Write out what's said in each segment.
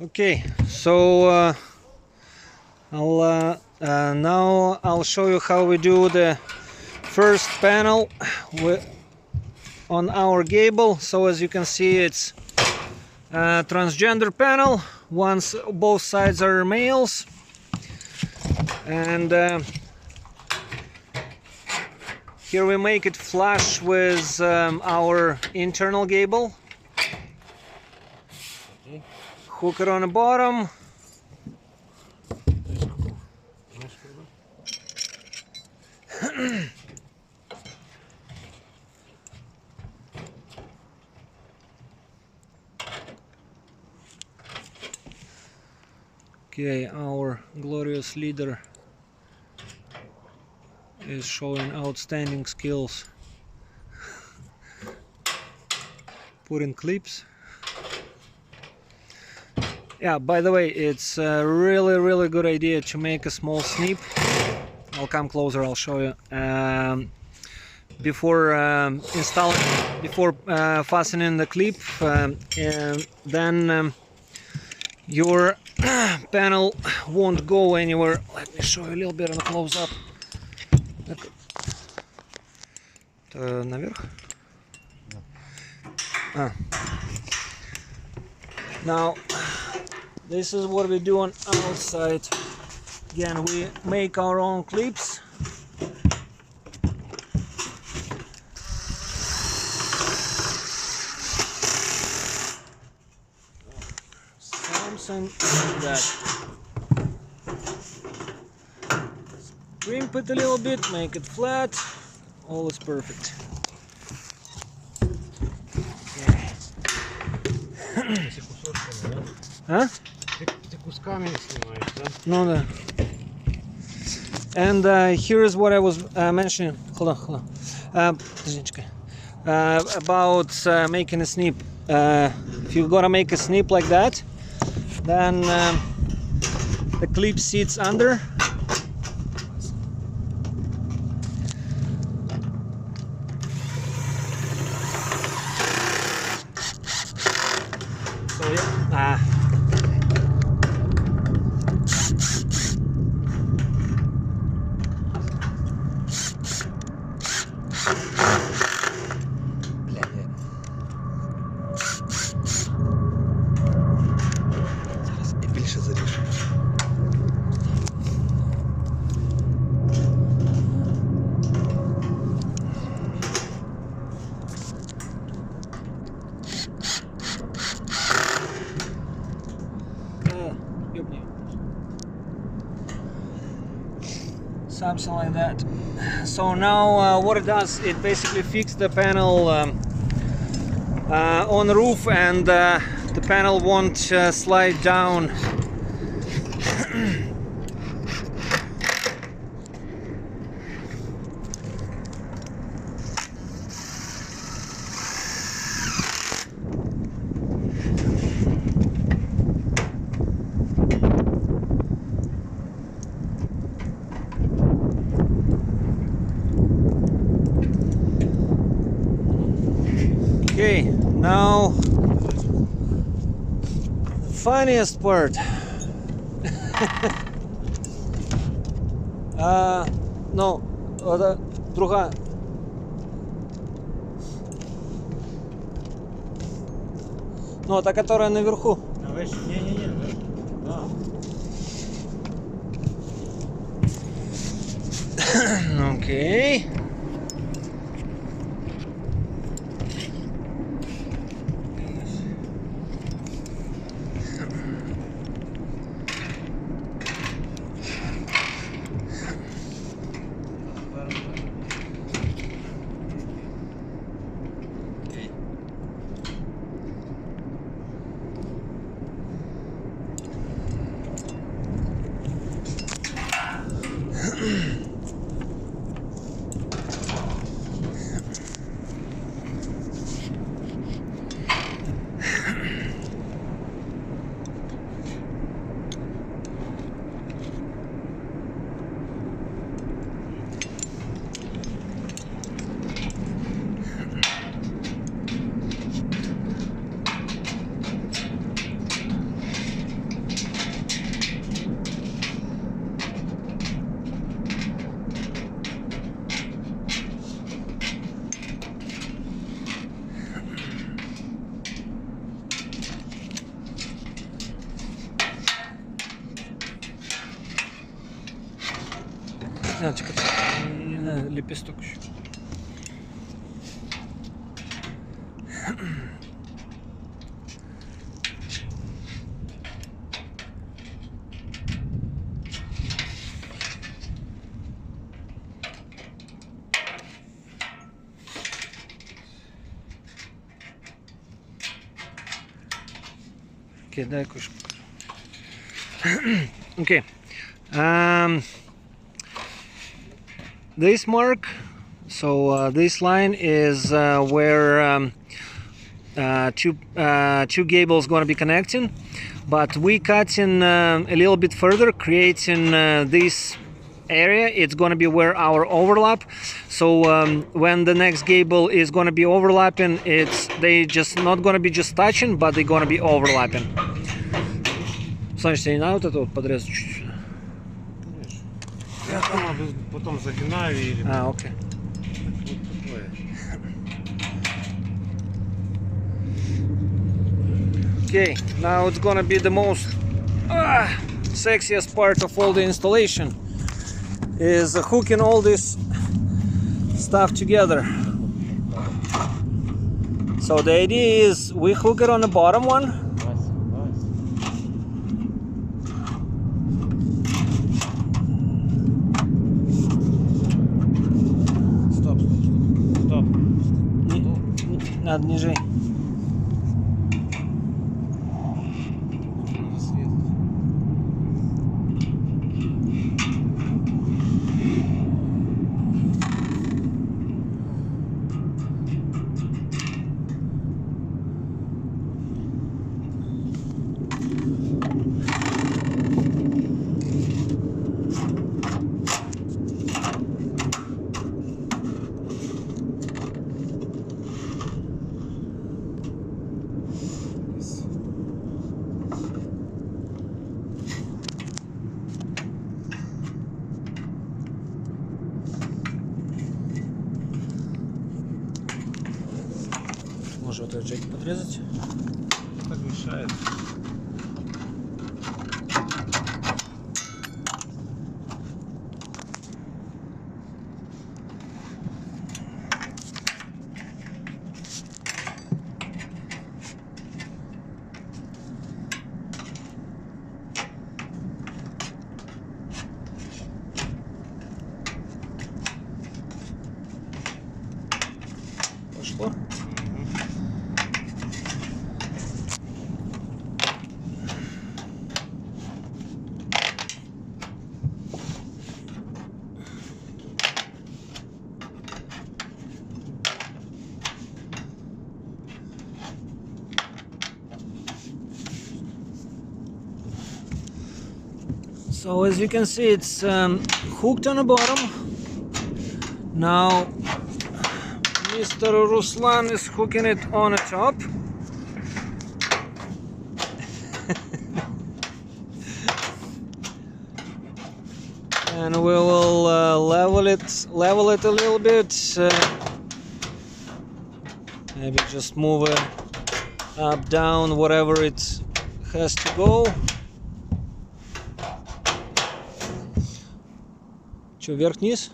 Okay, so now I'll show you how we do the first panel on our gable. So as you can see, it's a transgender panel. Both sides are males, and here we make it flush with our internal gable. Hook it on the bottom. Okay, our glorious leader is showing outstanding skills putting clips. Yeah, by the way, it's a really good idea to make a small snip. I'll come closer, I'll show you. Before fastening the clip, and then your panel won't go anywhere. Let me show you a little bit on a close-up. Наверх? Now, this is what we do on outside. Again, we make our own clips. Something like that. Crimp it a little bit, make it flat. All is perfect. Okay. А? Ты кусками снимаешь, да? No, no. And here is what I was mentioning. Hold on. About making a snip. If you're gonna make a snip like that, then the clip sits under. So yeah. Something like that. So now what it does, it basically fixes the panel on the roof, and the panel won't slide down. Okay, now the funniest part. No, другая. Ну, та, которая наверху. Не. Okay. Чекай, лепесток еще. Окей, дай кое-что покажу. Okay. This mark, so this line is where two gables going to be connecting, but we cut in a little bit further, creating this area. It's going to be where our overlap. So when the next gable is going to be overlapping, they just not going to be just touching, but they're going to be overlapping. Значит, не надо вот это вот подрезать чуть-чуть. Я там потом загинаю или... Okay. Okay, now it's gonna be the most sexiest part of all the installation is hooking all this stuff together. So the idea is we hook it on the bottom one. Надо ниже. Можно вот этот джек подрезать. Так мешает. Пошло. So as you can see, it's hooked on the bottom. Now Mr. Ruslan is hooking it on the top. And we will level it a little bit. Maybe just move it up, down, whatever it has to go. Че, вверх-вниз?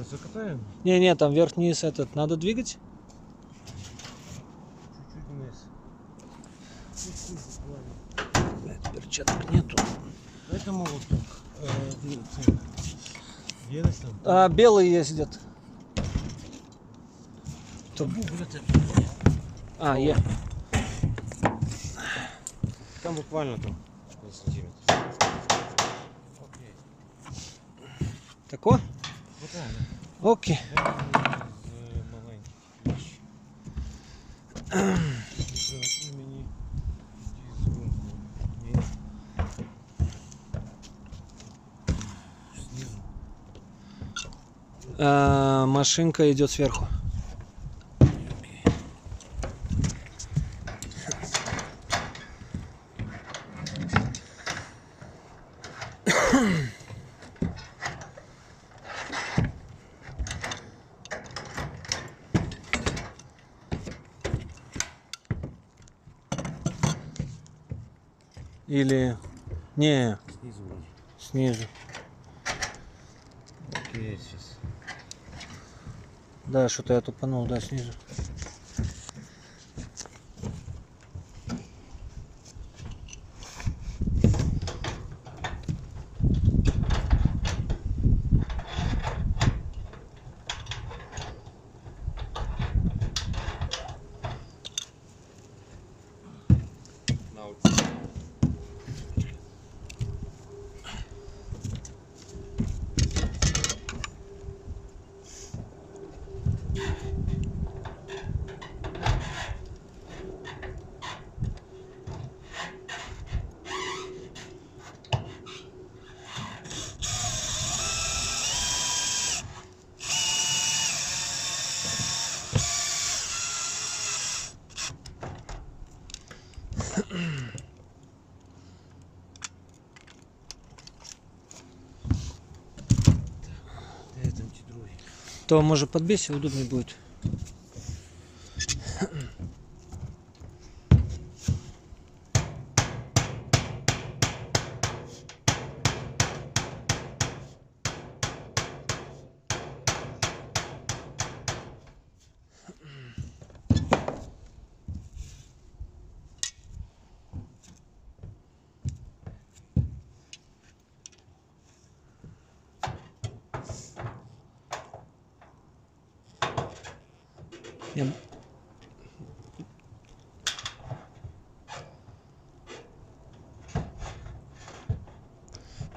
Закатаем? Не, там вверх-вниз этот надо двигать. Чуть-чуть вниз. Перчаток нету. Поэтому вот так. Белость там? Белый есть где-то. Є. Там буквально там сантиметр. Окей. Тако? Вот так. Окей. Машинка идет сверху. Или... Не, Снизу. снизу. Охуеть сейчас. Да, что-то я тупанул, да, снизу. То может подбейся, удобнее будет.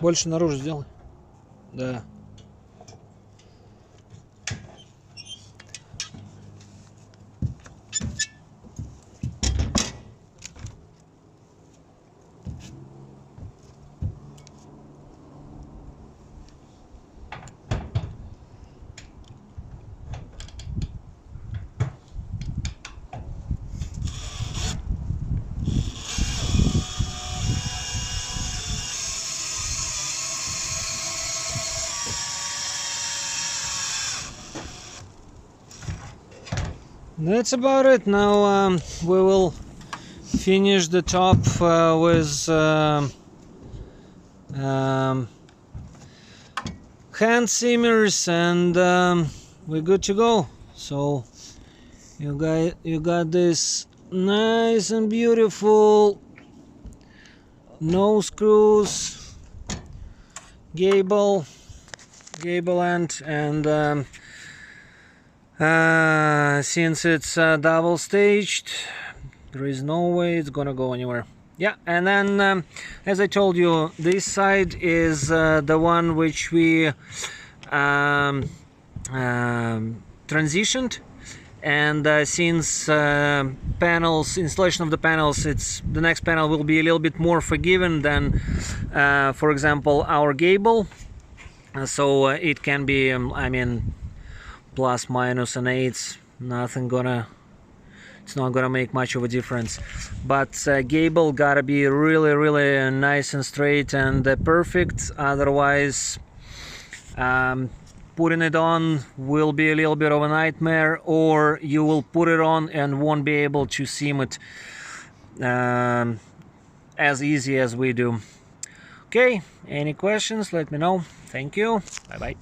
Больше наружу сделай. Да. That's about it. Now we will finish the top with hand seamers, and we're good to go. So you got this nice and beautiful nose screws, gable end, and since it's double staged, there is no way it's gonna go anywhere. Yeah, and then as I told you, this side is the one which we transitioned, and since installation of the panels, the next panel will be a little bit more forgiving than for example our gable, so it can be I mean, plus minus an eighth, it's not gonna make much of a difference. But gable gotta be really nice and straight and perfect, otherwise putting it on will be a little bit of a nightmare, or you will put it on and won't be able to seam it as easy as we do. Okay, any questions, let me know. Thank you, bye bye.